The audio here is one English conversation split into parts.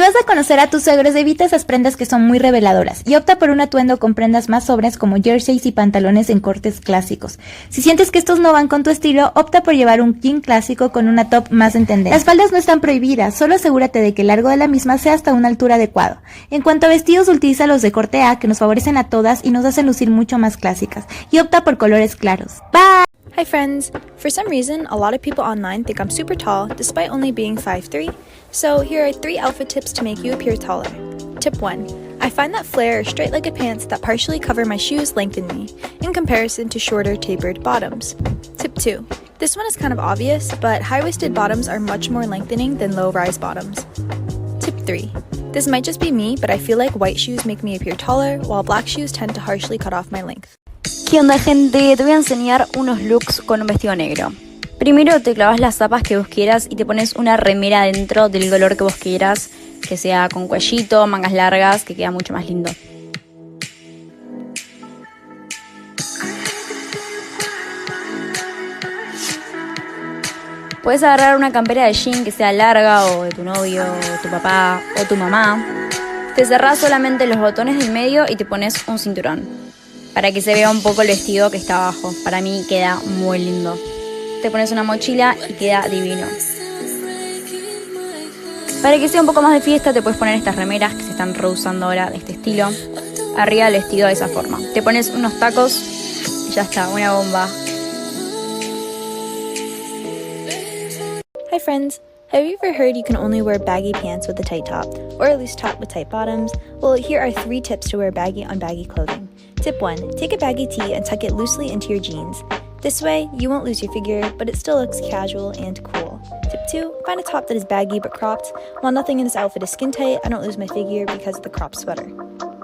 vas a conocer a tus suegros, evita esas prendas que son muy reveladoras y opta por un atuendo con prendas más sobrias como jerseys y pantalones en cortes clásicos. Si sientes que estos no van con tu estilo, opta por llevar un jean clásico con una top más en tendencia. Las faldas no están prohibidas, solo asegúrate de que el largo de la misma sea hasta una altura adecuada. En cuanto a vestidos, utiliza los de corte A que nos favorecen a todas y nos hacen lucir mucho más clásicas, y opta por colores claros. Bye! Hi friends! For some reason, a lot of people online think I'm super tall despite only being 5'3", so here are 3 outfit tips to make you appear taller. Tip 1. I find that flare or straight-legged pants that partially cover my shoes lengthen me, in comparison to shorter tapered bottoms. Tip 2. This one is kind of obvious, but high-waisted bottoms are much more lengthening than low-rise bottoms. Tip 3. This might just be me, but I feel like white shoes make me appear taller, while black shoes tend to harshly cut off my length. ¿Qué onda, gente? Te voy a enseñar unos looks con un vestido negro. Primero te clavas las zapas que vos quieras y te pones una remera dentro del color que vos quieras, que sea con cuellito, mangas largas, que queda mucho más lindo. Puedes agarrar una campera de jean que sea larga, o de tu novio, o tu papá, o tu mamá. Te cerrás solamente los botones del medio y te pones un cinturón, para que se vea un poco el vestido que está abajo. Para mí queda muy lindo. Te pones una mochila y queda divino. Para que sea un poco más de fiesta, te puedes poner estas remeras que se están reusando ahora de este estilo. Arriba del vestido de esa forma. Te pones unos tacos y ya está, una bomba. Hi friends! Have you ever heard you can only wear baggy pants with a tight top, or a loose top with tight bottoms? Well, here are 3 tips to wear baggy on baggy clothing. Tip 1. Take a baggy tee and tuck it loosely into your jeans. This way, you won't lose your figure, but it still looks casual and cool. Tip 2. Find a top that is baggy but cropped. While nothing in this outfit is skin tight, I don't lose my figure because of the cropped sweater.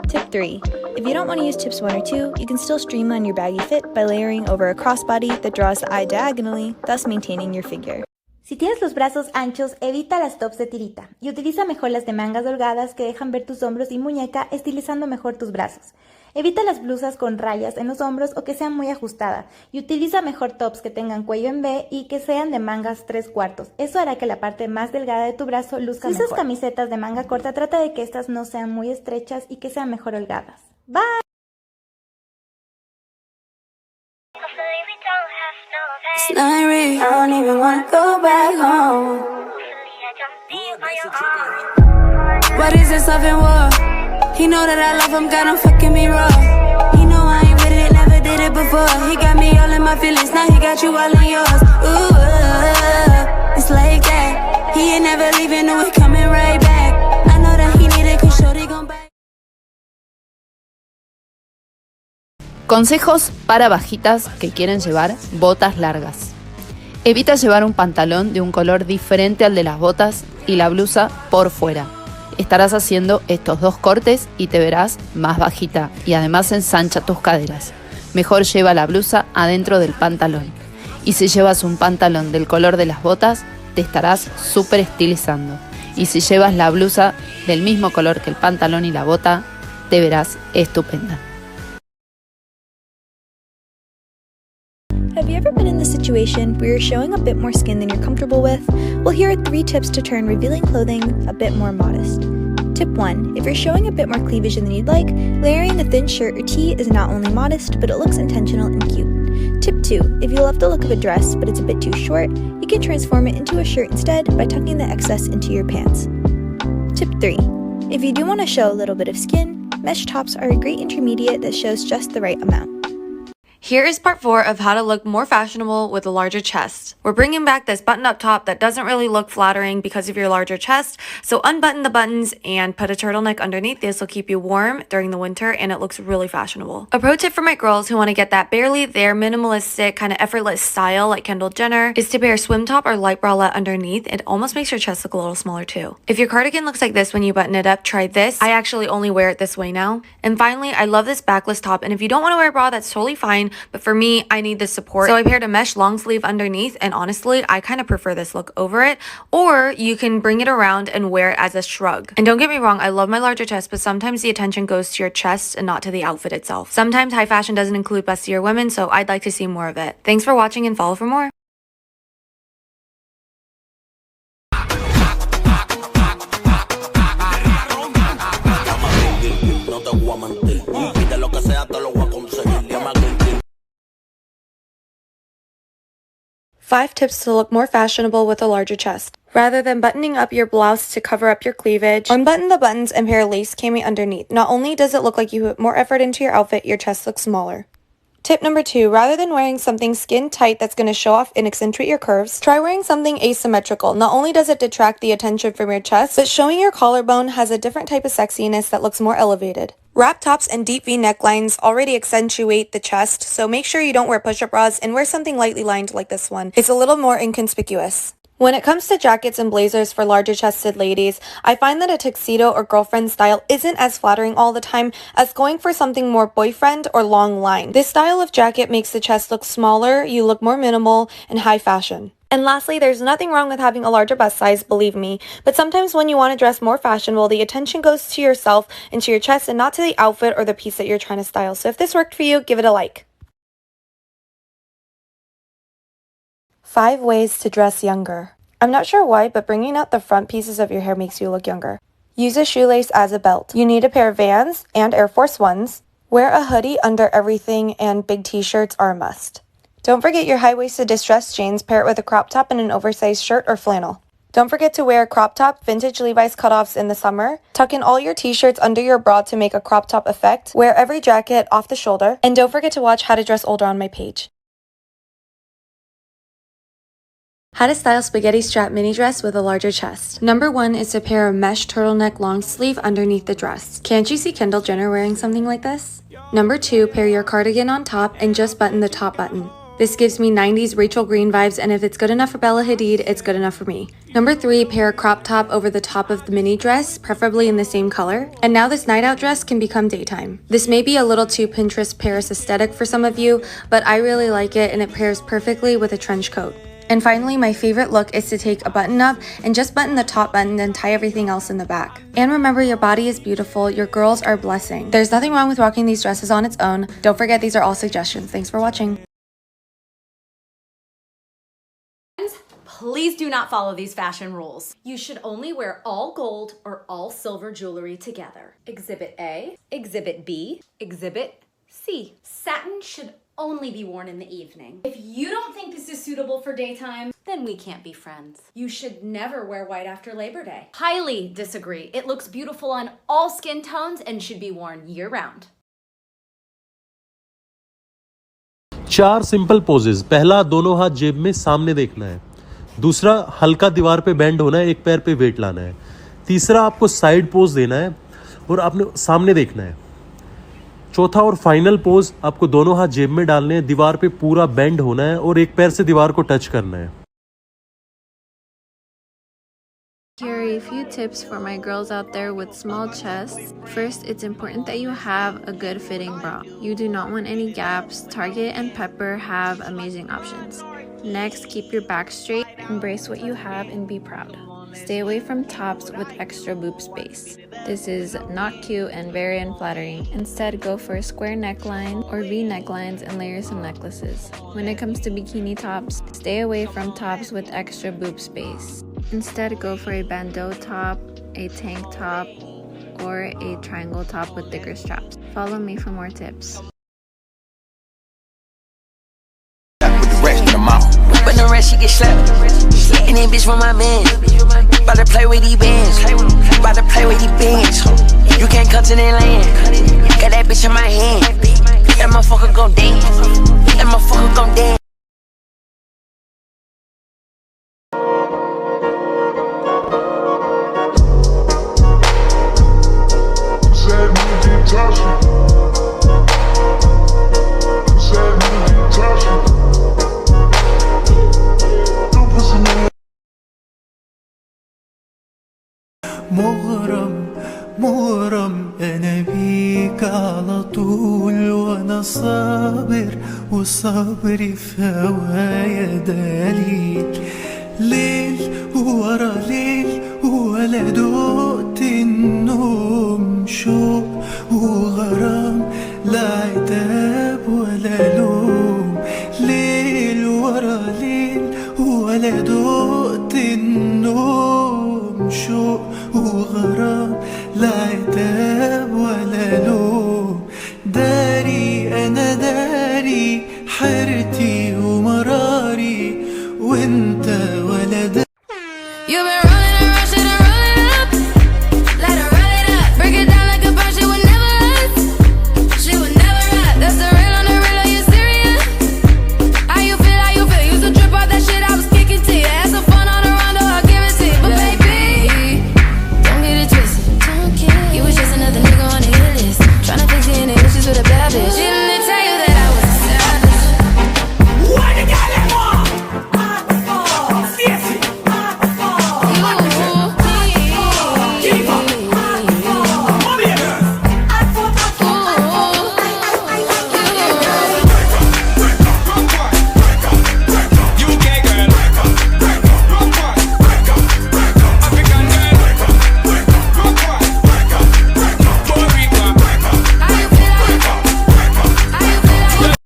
Tip 3. If you don't want to use tips 1 or 2, you can still streamline your baggy fit by layering over a crossbody that draws the eye diagonally, thus maintaining your figure. Si tienes los brazos anchos, evita las tops de tirita y utiliza mejor las de mangas holgadas que dejan ver tus hombros y muñeca, estilizando mejor tus brazos. Evita las blusas con rayas en los hombros o que sean muy ajustadas y utiliza mejor tops que tengan cuello en V y que sean de mangas 3/4. Eso hará que la parte más delgada de tu brazo luzca mejor. Si usas camisetas de manga corta, trata de que estas no sean muy estrechas y que sean mejor holgadas. Bye! It's not real, I don't even wanna go back home. What is this love and war? He know that I love him, got him fucking me raw. He know I ain't with it, never did it before. He got me all in my feelings, now he got you all in yours. Ooh, it's like that. He ain't never leaving, no, he coming right back. I know that he need it, cause shorty gon' back. Consejos para bajitas que quieren llevar botas largas. Evita llevar un pantalón de un color diferente al de las botas y la blusa por fuera. Estarás haciendo estos 2 cortes y te verás más bajita y además ensancha tus caderas. Mejor lleva la blusa adentro del pantalón. Y si llevas un pantalón del color de las botas, te estarás súper estilizando. Y si llevas la blusa del mismo color que el pantalón y la bota, te verás estupenda. Have you ever been in this situation where you're showing a bit more skin than you're comfortable with? Well, here are 3 tips to turn revealing clothing a bit more modest. Tip 1. If you're showing a bit more cleavage than you'd like, layering a thin shirt or tee is not only modest, but it looks intentional and cute. Tip 2. If you love the look of a dress, but it's a bit too short, you can transform it into a shirt instead by tucking the excess into your pants. Tip 3. If you do want to show a little bit of skin, mesh tops are a great intermediate that shows just the right amount. Here is part 4 of how to look more fashionable with a larger chest. We're bringing back this button-up top that doesn't really look flattering because of your larger chest, so unbutton the buttons and put a turtleneck underneath. This will keep you warm during the winter and it looks really fashionable. A pro tip for my girls who want to get that barely there minimalistic kind of effortless style like Kendall Jenner is to pair a swim top or light bralette underneath. It almost makes your chest look a little smaller too. If your cardigan looks like this when you button it up, try this. I actually only wear it this way now. And finally, I love this backless top, and if you don't want to wear a bra, that's totally fine. But for me, I need this support. So I paired a mesh long sleeve underneath, and honestly, I kind of prefer this look over it. Or you can bring it around and wear it as a shrug. And don't get me wrong, I love my larger chest, but sometimes the attention goes to your chest and not to the outfit itself. Sometimes high fashion doesn't include bustier women, so I'd like to see more of it. Thanks for watching and follow for more. voy a mentir. Pide lo que sea, te lo voy a conseguir. Llama a Queen. 5 tips to look more fashionable with a larger chest. Rather than buttoning up your blouse to cover up your cleavage, unbutton the buttons and pair a lace cami underneath. Not only does it look like you put more effort into your outfit, your chest looks smaller. Tip number 2, rather than wearing something skin tight that's going to show off and accentuate your curves, try wearing something asymmetrical. Not only does it detract the attention from your chest, but showing your collarbone has a different type of sexiness that looks more elevated. Wrap tops and deep V necklines already accentuate the chest, so make sure you don't wear push-up bras and wear something lightly lined like this one. It's a little more inconspicuous. When it comes to jackets and blazers for larger chested ladies, I find that a tuxedo or girlfriend style isn't as flattering all the time as going for something more boyfriend or long line. This style of jacket makes the chest look smaller, you look more minimal and high fashion. And lastly, there's nothing wrong with having a larger bust size, believe me, but sometimes when you want to dress more fashionable, the attention goes to yourself and to your chest and not to the outfit or the piece that you're trying to style. So if this worked for you, give it a like. 5 ways to dress younger. I'm not sure why, but bringing out the front pieces of your hair makes you look younger. Use a shoelace as a belt. You need a pair of Vans and Air Force Ones. Wear a hoodie under everything, and big t-shirts are a must. Don't forget your high-waisted distressed jeans. Pair it with a crop top and an oversized shirt or flannel. Don't forget to wear a crop top, vintage Levi's cutoffs in the summer. Tuck in all your t-shirts under your bra to make a crop top effect. Wear every jacket off the shoulder. And don't forget to watch How to Dress Older on my page. How to style spaghetti strap mini dress with a larger chest. Number 1 is to pair a mesh turtleneck long sleeve underneath the dress. Can't you see Kendall Jenner wearing something like this? Number 2, pair your cardigan on top and just button the top button. This gives me 90s Rachel Green vibes, and if it's good enough for Bella Hadid, it's good enough for me. Number 3, pair a crop top over the top of the mini dress, preferably in the same color. And now this night out dress can become daytime. This may be a little too Pinterest Paris aesthetic for some of you, but I really like it and it pairs perfectly with a trench coat. And finally, my favorite look is to take a button up and just button the top button and tie everything else in the back. And remember, your body is beautiful, your girls are a blessing. There's nothing wrong with rocking these dresses on its own. Don't forget, these are all suggestions. Thanks for watching. Please do not follow these fashion rules. You should only wear all gold or all silver jewelry together. Exhibit A, Exhibit B, Exhibit C. Satin should only be worn in the evening. If you don't think this is suitable for daytime, then we can't be friends. You should never wear white after Labor Day. Highly disagree. It looks beautiful on all skin tones and should be worn year-round. 4 simple poses. पहला, दोनों हाथ जेब में सामने देखना है. दूसरा, हल्का दीवार पे बेंड होना है, एक पैर पे वेट लाना है. तीसरा, आपको साइड पोज देना है और आपने सामने देखना है. चौथा और फाइनल पोज, आपको दोनों हाथ जेब में डालने हैं, दीवार पे पूरा बेंड होना है और एक पैर से दीवार को टच करना है. Here are a few tips for my girls out there with small chests. First, it's important that you have a good fitting bra. You do not want any gaps. Target and Pepper have amazing options. Next, keep your back straight, embrace what you have, and be proud. Stay away from tops with extra boob space. This is not cute and very unflattering. Instead, go for a square neckline or V necklines and layer some necklaces. When it comes to bikini tops, stay away from tops with extra boob space. Instead, go for a bandeau top, a tank top, or a triangle top with thicker straps. Follow me for more tips. When the rest she get slapped, and then bitch from my man. About to play with these bands, about to play with these bands. You can't come to the land, got that bitch in my hand. That motherfucker gon' dance, that motherfucker gon' dance. مغرم أنا بيك على طول وأنا صابر وصبري في هوايا دليل ليل ورا ليل ولا دقت النوم شوق وغرام لا عتاب ولا لوم ليل ورا ليل ولا دقت النوم شوق وغرام لا عتاب